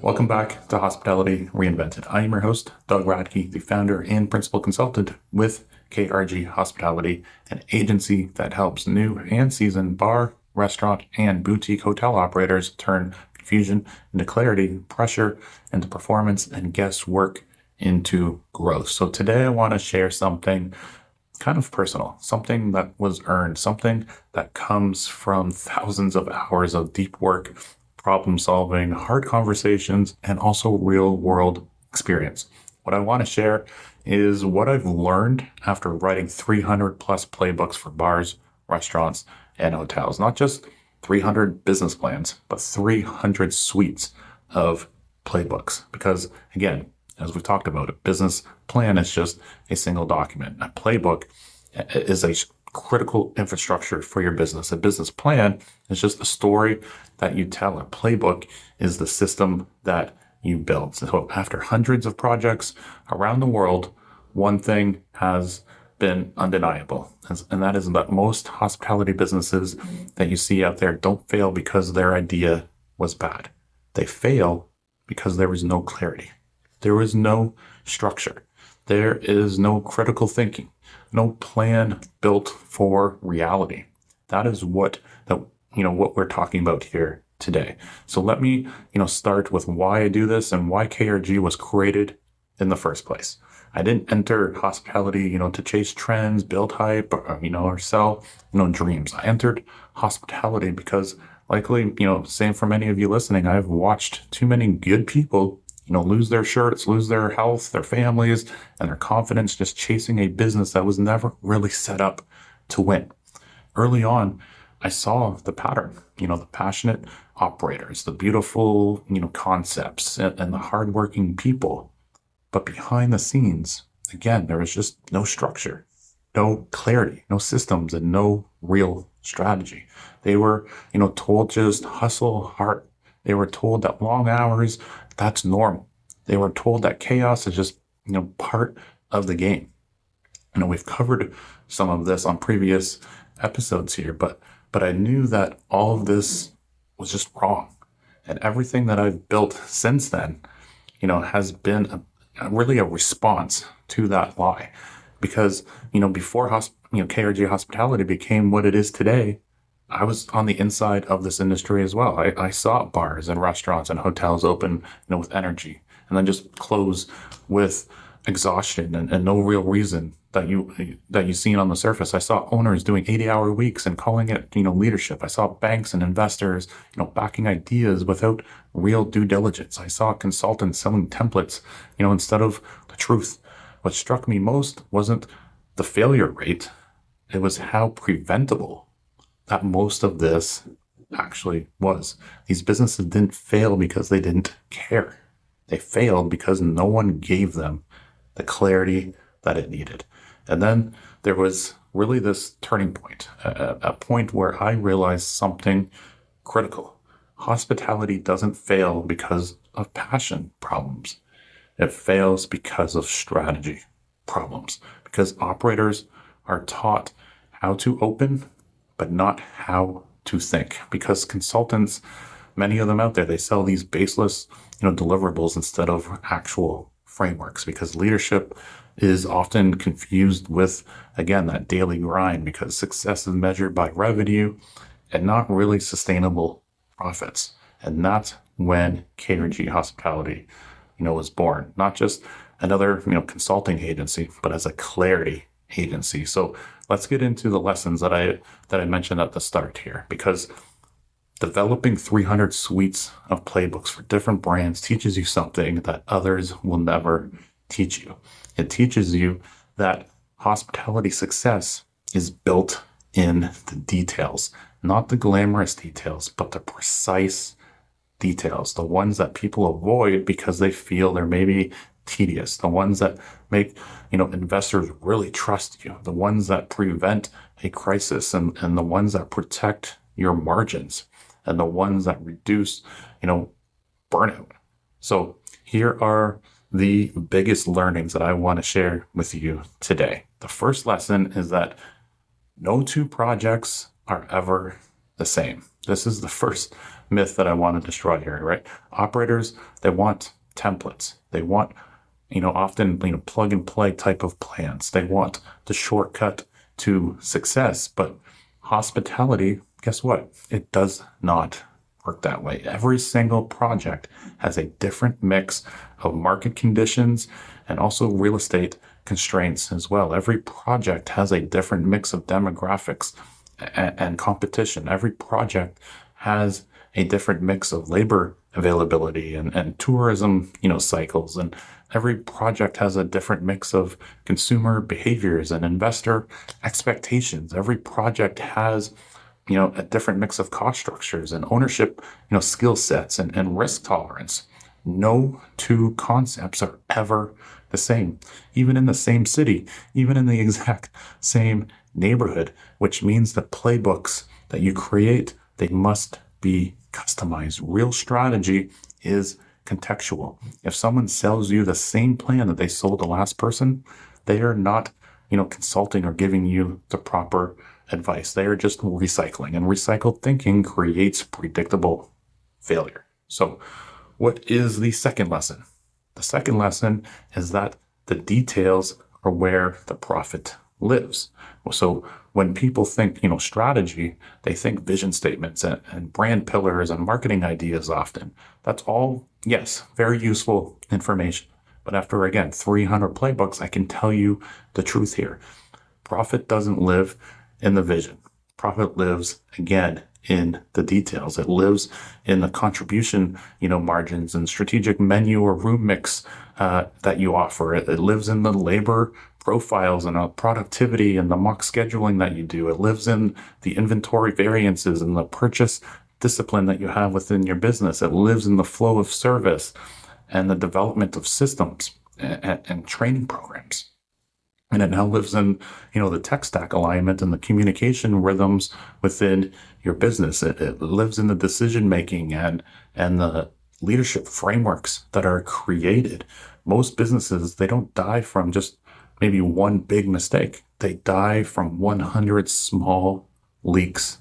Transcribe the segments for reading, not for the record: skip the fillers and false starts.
Welcome back to Hospitality Reinvented. I am your host, Doug Radkey, the founder and principal consultant with KRG Hospitality, an agency that helps new and seasoned bar, restaurant, and boutique hotel operators turn confusion into clarity, pressure into performance, and guesswork into growth. So today I want to share something kind of personal, something that was earned, something that comes from thousands of hours of deep work, problem solving, hard conversations, and also real world experience. What I want to share is what I've learned after writing 300 plus playbooks for bars, restaurants, and hotels. Not just 300 business plans, but 300 suites of playbooks. Because again, as we've talked about, a business plan is just a single document. A playbook is a critical infrastructure for your business. A business plan is just a story that you tell. A playbook is the system that you build. So after hundreds of projects around the world, one thing has been undeniable, and that is that most hospitality businesses that you see out there don't fail because their idea was bad. They fail because there was no clarity. There was no structure. There is no critical thinking, no plan built for reality. That is what we're talking about here today. So let me, start with why I do this and why KRG was created in the first place. I didn't enter hospitality, to chase trends, build hype, or sell, dreams. I entered hospitality because likely, same for many of you listening, I've watched too many good people lose their shirts, lose their health, their families, and their confidence just chasing a business that was never really set up to win. Early on, I saw the pattern, the passionate operators, the beautiful, concepts, and the hardworking people. But behind the scenes, again, there was just no structure, no clarity, no systems, and no real strategy. They were, told just hustle hard. They were told that long hours, that's normal. They were told that chaos is just, part of the game. We've covered some of this on previous episodes here, but I knew that all of this was just wrong. And everything that I've built since then, has been really a response to that lie. Because, before KRG Hospitality became what it is today, I was on the inside of this industry as well. I saw bars and restaurants and hotels open, with energy, and then just close with exhaustion and no real reason that you seen on the surface. I saw owners doing 80-hour weeks and calling it, leadership. I saw banks and investors, backing ideas without real due diligence. I saw consultants selling templates, instead of the truth. What struck me most wasn't the failure rate. It was how preventable that most of this actually was. These businesses didn't fail because they didn't care. They failed because no one gave them the clarity that it needed. And then there was really this turning point, a point where I realized something critical. Hospitality doesn't fail because of passion problems. It fails because of strategy problems, because operators are taught how to open but not how to think. Because consultants, many of them out there, they sell these baseless, deliverables instead of actual frameworks. Because leadership is often confused with, again, that daily grind. Because success is measured by revenue and not really sustainable profits. And that's when KRG Hospitality, was born. Not just another, consulting agency, but as a clarity agency. So let's get into the lessons that I mentioned at the start here, because developing 300 suites of playbooks for different brands teaches you something that others will never teach you. It teaches you that hospitality success is built in the details, not the glamorous details, but the precise details, the ones that people avoid because they feel they're maybe tedious, the ones that make, investors really trust you, the ones that prevent a crisis, and the ones that protect your margins, and the ones that reduce, burnout. So here are the biggest learnings that I want to share with you today. The first lesson is that no two projects are ever the the same. This is the first myth that I want to destroy here, right? Operators, they want templates. They want, often, plug and play type of plans. They want the shortcut to success. But hospitality, guess what? It does not work that way. Every single project has a different mix of market conditions and also real estate constraints as well. Every project has a different mix of demographics and competition. Every project has a different mix of labor availability and tourism, cycles. And every project has a different mix of consumer behaviors and investor expectations. Every project has a different mix of cost structures and ownership, skill sets and risk tolerance. No two concepts are ever the same, even in the same city, even in the exact same neighborhood, which means the playbooks that you create, they must be customized. Real strategy is contextual. If someone sells you the same plan that they sold the last person, they are not, consulting or giving you the proper advice. They are just recycling, and recycled thinking creates predictable failure. So what is the second lesson? The second lesson is that the details are where the profit lives. So when people think, strategy, they think vision statements and brand pillars and marketing ideas often. That's all, yes, very useful information. But after, again, 300 playbooks, I can tell you the truth here. Profit doesn't live in the vision. Profit lives, again, in the details. It lives in the contribution, margins and strategic menu or room mix that you offer. It lives in the labor profiles and productivity and the mock scheduling that you do. It lives in the inventory variances and the purchase discipline that you have within your business. It lives in the flow of service and the development of systems and training programs. And it now lives in, the tech stack alignment and the communication rhythms within your business. It lives in the decision making and the leadership frameworks that are created. Most businesses, they don't die from just maybe one big mistake. They die from 100 small leaks.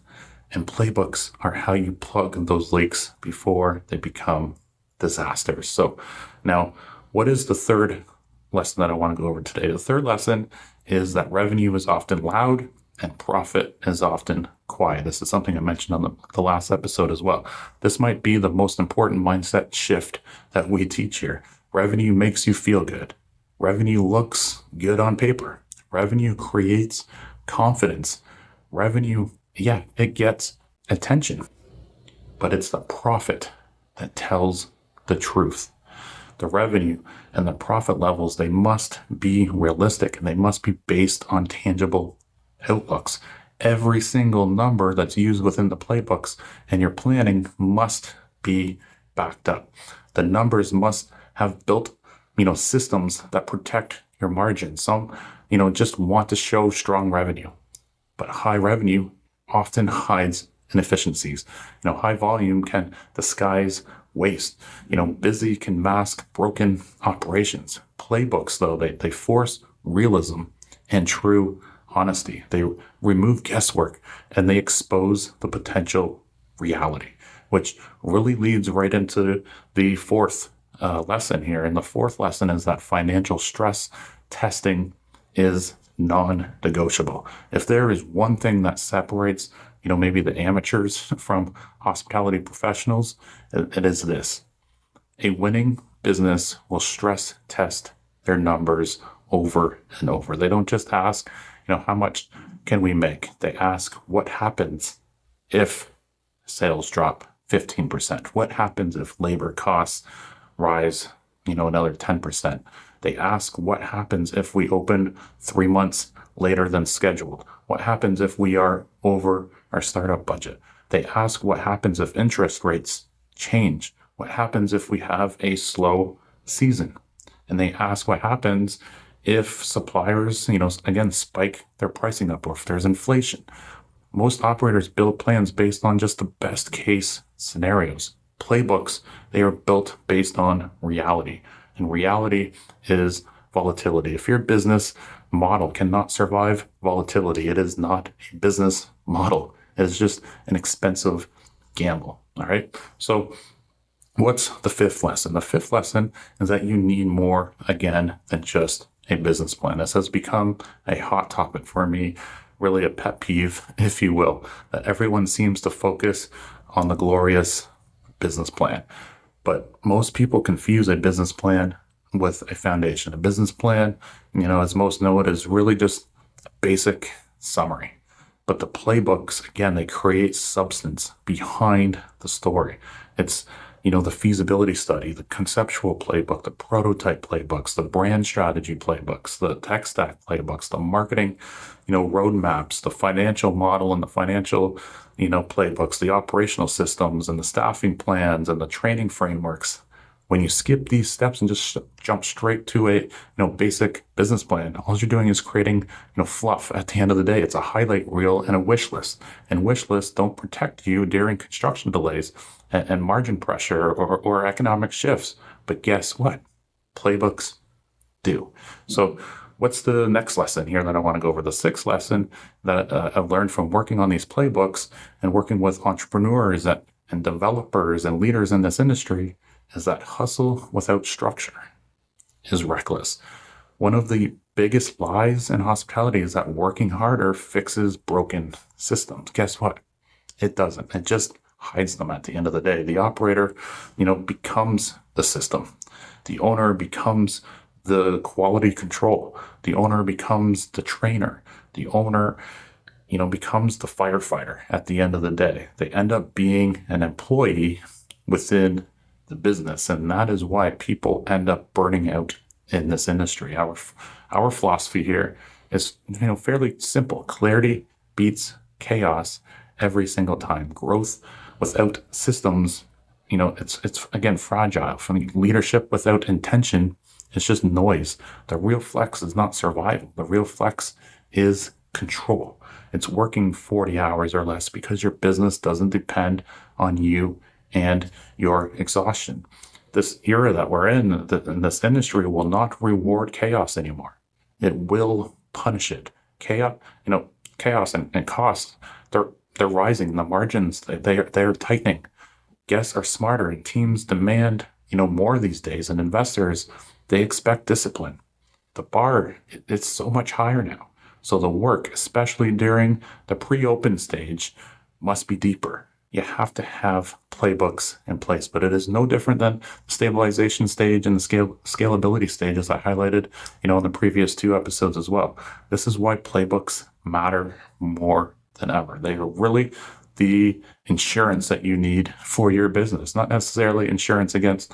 And playbooks are how you plug those leaks before they become disasters. So now, what is the third lesson that I want to go over today? The third lesson is that revenue is often loud and profit is often quiet. This is something I mentioned on the last episode as well. This might be the most important mindset shift that we teach here. Revenue makes you feel good. Revenue looks good on paper. Revenue creates confidence. Revenue, it gets attention, but it's the profit that tells the truth. The revenue and the profit levels, they must be realistic and they must be based on tangible outlooks. Every single number that's used within the playbooks and your planning must be backed up. The numbers must have built, systems that protect your margins. Some, just want to show strong revenue, but high revenue often hides inefficiencies. High volume can disguise waste. Busy can mask broken operations. Playbooks, though, they force realism and true honesty. They remove guesswork and they expose the potential reality, which really leads right into the fourth lesson here. And the fourth lesson is that financial stress testing is non-negotiable. If there is one thing that separates, maybe the amateurs from hospitality professionals, it is this. A winning business will stress test their numbers over and over. They don't just ask, how much can we make? They ask, what happens if sales drop 15%? What happens if labor costs rise, another 10%? They ask, what happens if we open 3 months later than scheduled? What happens if we are over our startup budget? They ask, what happens if interest rates change? What happens if we have a slow season? And they ask, what happens if suppliers, again, spike their pricing up, or if there's inflation? Most operators build plans based on just the best case scenarios. Playbooks, they are built based on reality. And reality is volatility. If your business model cannot survive volatility, it is not a business model. is just an expensive gamble. All right. So what's the fifth lesson? The fifth lesson is that you need more, again, than just a business plan. This has become a hot topic for me, really a pet peeve, if you will, that everyone seems to focus on the glorious business plan. But most people confuse a business plan with a foundation. A business plan, as most know it, is really just a basic summary. But the playbooks, again, they create substance behind the story. It's, the feasibility study, the conceptual playbook, the prototype playbooks, the brand strategy playbooks, the tech stack playbooks, the marketing, roadmaps, the financial model and the financial, playbooks, the operational systems and the staffing plans and the training frameworks. When you skip these steps and just jump straight to a, basic business plan, all you're doing is creating, fluff at the end of the day. It's a highlight reel and a wish list. And wish lists don't protect you during construction delays and margin pressure or economic shifts. But guess what? Playbooks do. So what's the next lesson here that I want to go over? The sixth lesson that I've learned from working on these playbooks and working with entrepreneurs and developers and leaders in this industry is that hustle without structure is reckless. One of the biggest lies in hospitality is that working harder fixes broken systems. Guess what? It doesn't. It just hides them at the end of the day. The operator, becomes the system. The owner becomes the quality control. The owner becomes the trainer. The owner, becomes the firefighter at the end of the day. They end up being an employee within the business, and that is why people end up burning out in this industry. Our philosophy here is fairly simple. Clarity beats chaos every single time. Growth without systems, it's again fragile. From leadership without intention, it's just noise. The real flex is not survival. The real flex is control. It's working 40 hours or less because your business doesn't depend on you and your exhaustion. This era that we're in this industry will not reward chaos anymore. It will punish it. Chaos and costs, they're rising. The margins, they're tightening. Guests are smarter and teams demand, more these days, and investors, they expect discipline. The bar, it's so much higher now. So the work, especially during the pre-open stage, must be deeper. You have to have playbooks in place, but it is no different than the stabilization stage and the scalability stage, as I highlighted, in the previous two episodes as well. This is why playbooks matter more than ever. They are really the insurance that you need for your business, not necessarily insurance against,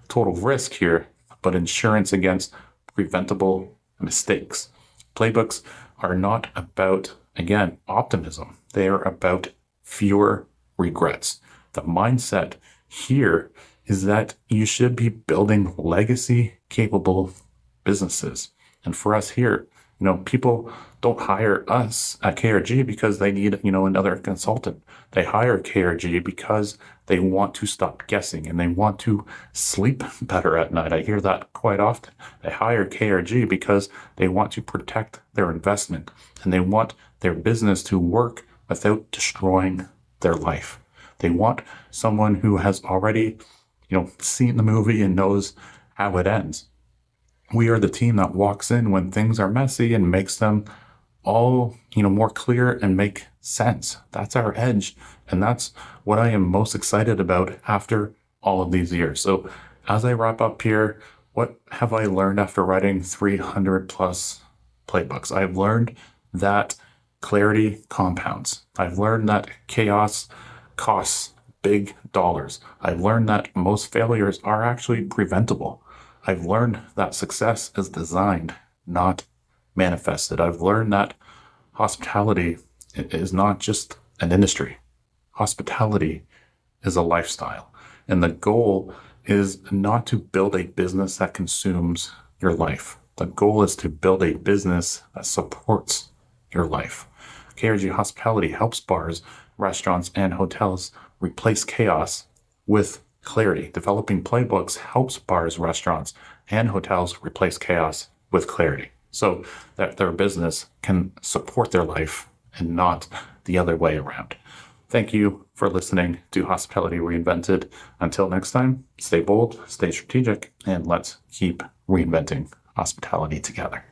total risk here, but insurance against preventable mistakes. Playbooks are not about, again, optimism. They are about fewer regrets. The mindset here is that you should be building legacy capable businesses. And for us here, people don't hire us at KRG because they need, another consultant. They hire KRG because they want to stop guessing and they want to sleep better at night. I hear that quite often. They hire KRG because they want to protect their investment and they want their business to work without destroying their life. They want someone who has already, seen the movie and knows how it ends. We are the team that walks in when things are messy and makes them all, more clear and make sense. That's our edge. And that's what I am most excited about after all of these years. So as I wrap up here, what have I learned after writing 300 plus playbooks? I've learned that clarity compounds. I've learned that chaos costs big dollars. I've learned that most failures are actually preventable. I've learned that success is designed, not manifested. I've learned that hospitality is not just an industry. Hospitality is a lifestyle. And the goal is not to build a business that consumes your life. The goal is to build a business that supports your life. KRG Hospitality helps bars, restaurants, and hotels replace chaos with clarity. Developing playbooks helps bars, restaurants, and hotels replace chaos with clarity so that their business can support their life and not the other way around. Thank you for listening to Hospitality Reinvented. Until next time, stay bold, stay strategic, and let's keep reinventing hospitality together.